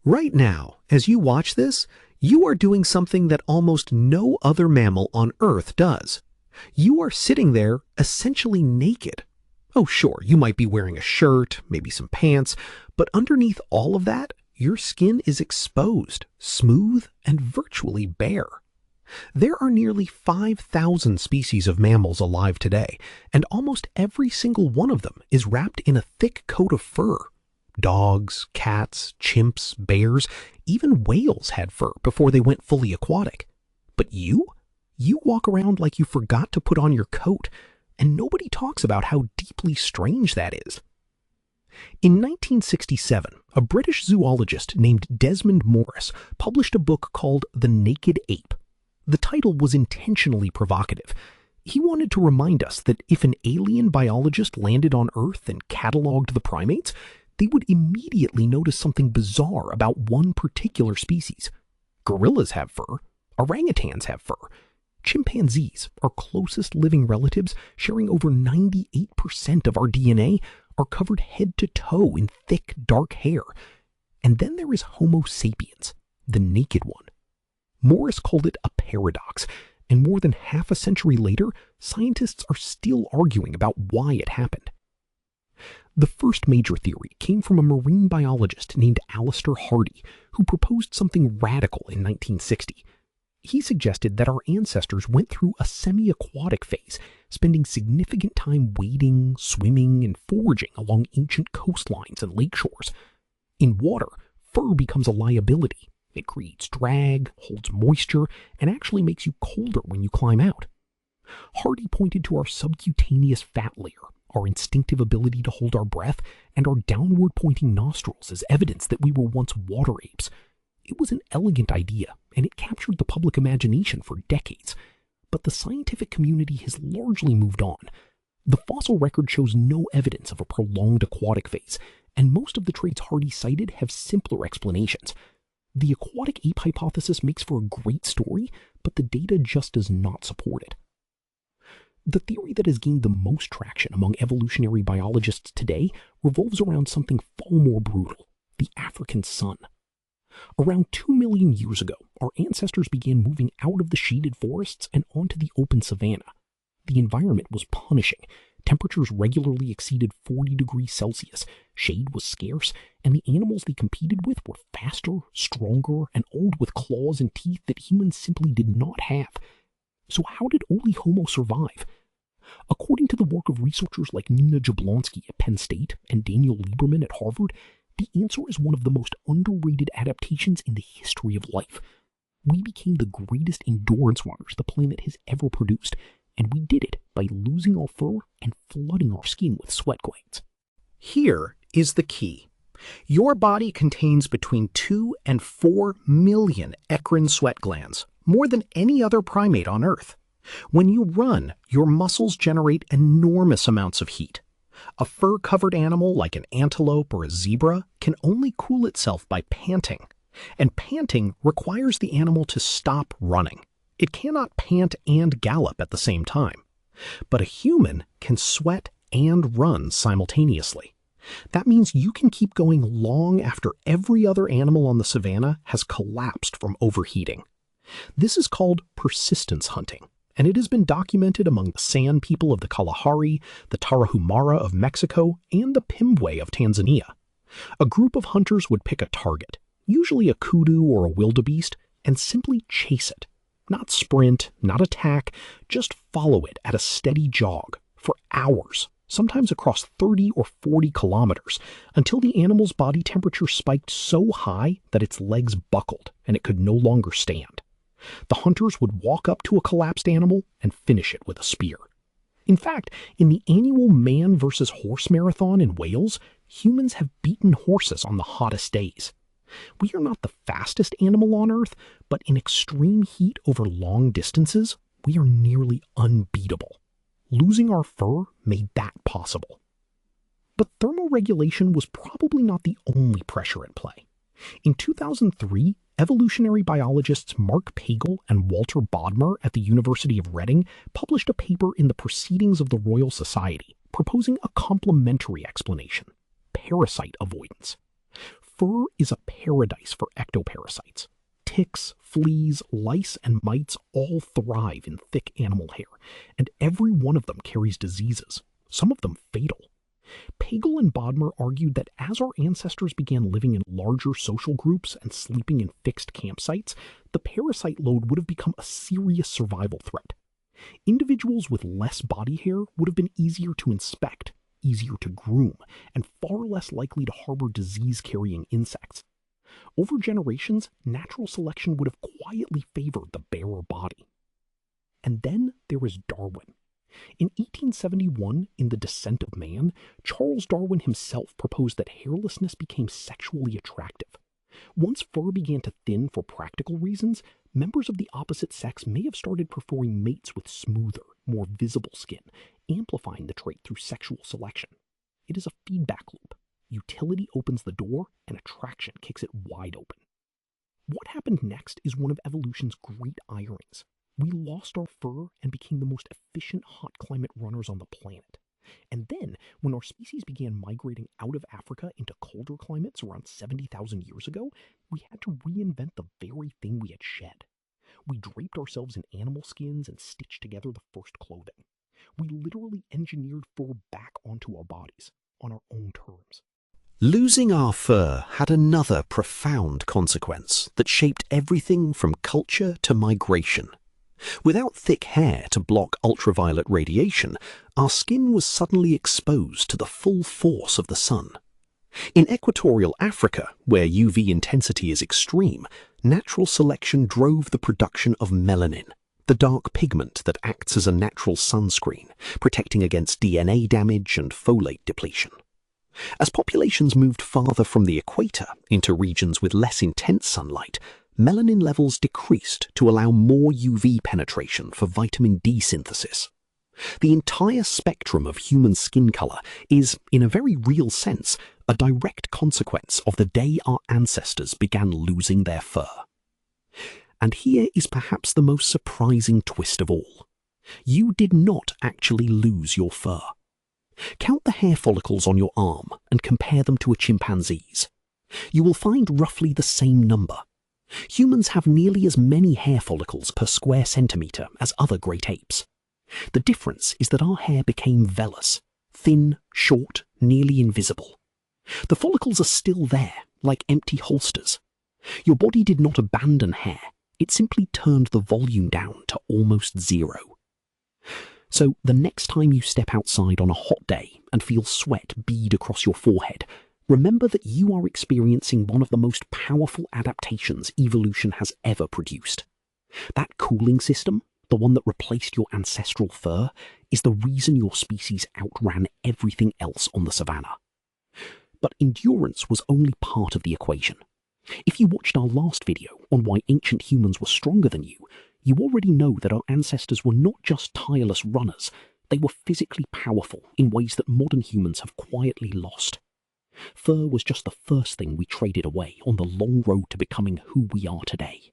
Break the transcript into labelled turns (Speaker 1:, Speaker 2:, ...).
Speaker 1: Right now, as you watch this, you are doing something that almost no other mammal on Earth does. You are sitting there essentially naked. Oh sure, you might be wearing a shirt, maybe some pants, but underneath all of that, your skin is exposed, smooth, and virtually bare. There are nearly 5,000 species of mammals alive today, and almost every single one of them is wrapped in a thick coat of fur. Dogs, cats, chimps, bears, even whales had fur before they went fully aquatic. But you walk around like you forgot to put on your coat, and nobody talks about how deeply strange that is. In 1967, a British zoologist named Desmond Morris published a book called The Naked Ape. The title was intentionally provocative. He wanted to remind us that if an alien biologist landed on Earth and cataloged the primates, they would immediately notice something bizarre about one particular species. Gorillas have fur. Orangutans have fur. Chimpanzees, our closest living relatives, sharing over 98% of our DNA, are covered head to toe in thick, dark hair. And then there is Homo sapiens, the naked one. Morris called it a paradox, and more than half a century later, scientists are still arguing about why it happened. The first major theory came from a marine biologist named Alister, who proposed something radical in 1960. He suggested that our ancestors went through a semi-aquatic phase, spending significant time wading, swimming, and foraging along ancient coastlines and lakeshores. In water, fur becomes a liability. It creates drag, holds moisture, and actually makes you colder when you climb out. Hardy pointed to our subcutaneous fat layer, our instinctive ability to hold our breath, and our downward-pointing nostrils as evidence that we were once water apes. It was an elegant idea, and it captured the public imagination for decades. But the scientific community has largely moved on. The fossil record shows no evidence of a prolonged aquatic phase, and most of the traits Hardy cited have simpler explanations. The aquatic ape hypothesis makes for a great story, but the data just does not support it. The theory that has gained the most traction among evolutionary biologists today revolves around something far more brutal: the African sun. Around 2 million years ago, our ancestors began moving out of the shaded forests and onto the open savanna. The environment was punishing. Temperatures regularly exceeded 40 degrees Celsius, shade was scarce, and the animals they competed with were faster, stronger, and armed with claws and teeth that humans simply did not have. So how did only Homo survive? According to the work of researchers like Nina Jablonski at Penn State and Daniel Lieberman at Harvard, the answer is one of the most underrated adaptations in the history of life. We became the greatest endurance runners the planet has ever produced, and we did it by losing our fur and flooding our skin with sweat glands.
Speaker 2: Here is the key. Your body contains between 2 and 4 million eccrine sweat glands, more than any other primate on Earth. When you run, your muscles generate enormous amounts of heat. A fur-covered animal like an antelope or a zebra can only cool itself by panting, and panting requires the animal to stop running. It cannot pant and gallop at the same time. But a human can sweat and run simultaneously. That means you can keep going long after every other animal on the savanna has collapsed from overheating. This is called persistence hunting, and it has been documented among the San people of the Kalahari, the Tarahumara of Mexico, and the Pimbwe of Tanzania. A group of hunters would pick a target, usually a kudu or a wildebeest, and simply chase it. Not sprint, not attack, just follow it at a steady jog for hours, sometimes across 30 or 40 kilometers, until the animal's body temperature spiked so high that its legs buckled and it could no longer stand. The hunters would walk up to a collapsed animal and finish it with a spear. In fact, in the annual man versus horse marathon in Wales, humans have beaten horses on the hottest days. We are not the fastest animal on Earth, but in extreme heat over long distances, we are nearly unbeatable. Losing our fur made that possible. But thermoregulation was probably not the only pressure at play. In 2003, evolutionary biologists Mark Pagel and Walter Bodmer at the University of Reading published a paper in the Proceedings of the Royal Society proposing a complementary explanation: parasite avoidance. Fur is a paradise for ectoparasites. Ticks, fleas, lice, and mites all thrive in thick animal hair, and every one of them carries diseases, some of them fatal. Pagel and Bodmer argued that as our ancestors began living in larger social groups and sleeping in fixed campsites, the parasite load would have become a serious survival threat. Individuals with less body hair would have been easier to inspect, easier to groom, and far less likely to harbor disease-carrying insects. Over generations, natural selection would have quietly favored the barer body. And then there was Darwin. In 1871, in The Descent of Man, Charles Darwin himself proposed that hairlessness became sexually attractive. Once fur began to thin for practical reasons, members of the opposite sex may have started preferring mates with smoother, more visible skin, amplifying the trait through sexual selection. It is a feedback loop. Utility opens the door, and attraction kicks it wide open. What happened next is one of evolution's great ironies. We lost our fur and became the most efficient hot climate runners on the planet. And then, when our species began migrating out of Africa into colder climates around 70,000 years ago, we had to reinvent the very thing we had shed. We draped ourselves in animal skins and stitched together the first clothing. We literally engineered fur back onto our bodies, on our own terms.
Speaker 1: Losing our fur had another profound consequence that shaped everything from culture to migration. Without thick hair to block ultraviolet radiation, our skin was suddenly exposed to the full force of the sun. In equatorial Africa, where UV intensity is extreme, natural selection drove the production of melanin, the dark pigment that acts as a natural sunscreen, protecting against DNA damage and folate depletion. As populations moved farther from the equator into regions with less intense sunlight, melanin levels decreased to allow more UV penetration for vitamin D synthesis. The entire spectrum of human skin color is, in a very real sense, a direct consequence of the day our ancestors began losing their fur. And here is perhaps the most surprising twist of all. You did not actually lose your fur. Count the hair follicles on your arm and compare them to a chimpanzee's. You will find roughly the same number. Humans have nearly as many hair follicles per square centimetre as other great apes. The difference is that our hair became vellus, thin, short, nearly invisible. The follicles are still there, like empty holsters. Your body did not abandon hair, it simply turned the volume down to almost zero. So the next time you step outside on a hot day and feel sweat bead across your forehead, remember that you are experiencing one of the most powerful adaptations evolution has ever produced. That cooling system, the one that replaced your ancestral fur, is the reason your species outran everything else on the savanna. But endurance was only part of the equation. If you watched our last video on why ancient humans were stronger than you already know that our ancestors were not just tireless runners, they were physically powerful in ways that modern humans have quietly lost. Fur was just the first thing we traded away on the long road to becoming who we are today.